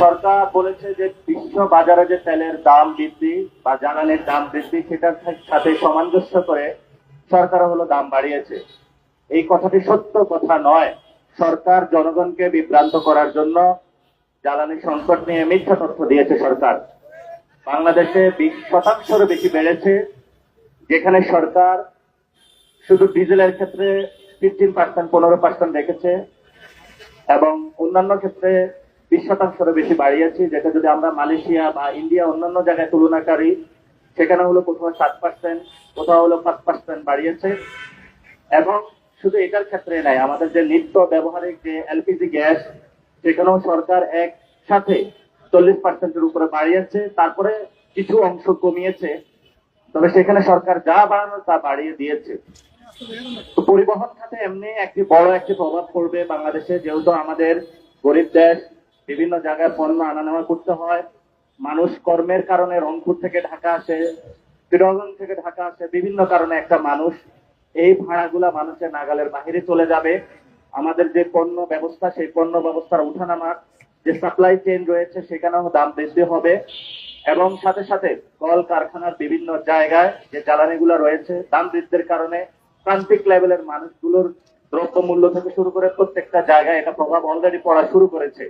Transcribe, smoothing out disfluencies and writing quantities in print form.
সরকার বলেছে যে বিশ্ব বাজারে যে তেলের দাম বৃদ্ধি বা জ্বালানির দাম বৃদ্ধি সেটার সাথে সামঞ্জস্য করে সরকার হলো দাম বাড়িয়েছে। এই কথাটি সত্য কথা নয়। সরকার জনগণকে বিভ্রান্ত করার জন্য জ্বালানি সংকট নিয়ে মিথ্যা তথ্য দিয়েছে। সরকার বাংলাদেশে 20% বেশি বেড়েছে, যেখানে সরকার শুধু ডিজেলের ক্ষেত্রে 15% রেখেছে এবং অন্যান্য ক্ষেত্রে 20% বেশি বাড়িয়েছে, যেটা যদি আমরা মালয়েশিয়া বা ইন্ডিয়া অন্যান্য জায়গায় তুলনা করি সেখানে হলো কোথাও 7%, কোথাও হলো 5% বাড়িয়েছে। এবং শুধু এটার ক্ষেত্রে নাই, আমাদের যে নিত্য ব্যবহারিক যে এলপিজি গ্যাস সেখানেও সরকার একসাথে 40%-এর উপরে বাড়িয়েছে, তারপরে কিছু অংশ কমিয়েছে, তবে সেখানে সরকার যা বাড়ানোর তা বাড়িয়ে দিয়েছে। তো পরিবহন খাতে এমনি বড় একটি প্রভাব পড়বে বাংলাদেশে, যেহেতু আমাদের গরিব দেশ, বিভিন্ন জায়গায় পণ্য আনা নেওয়া করতে হয়। মানুষ কর্মের কারণে রংপুর থেকে ঢাকা আসে, চিটাগং থেকে ঢাকা আসে, বিভিন্ন কারণে একটা মানুষ এই ভাড়াগুলা মানুষের নাগালের বাহিরে চলে যাবে। আমাদের যে পণ্য ব্যবস্থা সেই পণ্য ব্যবস্থার উঠানামা, যে সাপ্লাই চেইন রয়েছে সেখানেও দাম বৃদ্ধি হবে। এবং সাথে সাথে কল কারখানার বিভিন্ন জায়গায় যে জ্বালানিগুলো রয়েছে দাম বৃদ্ধির কারণে প্রান্তিক লেভেলের মানুষগুলোর দ্রব্য মূল্য থেকে শুরু করে প্রত্যেকটা জায়গায় এটা প্রভাব অলরেডি পড়া শুরু করেছে।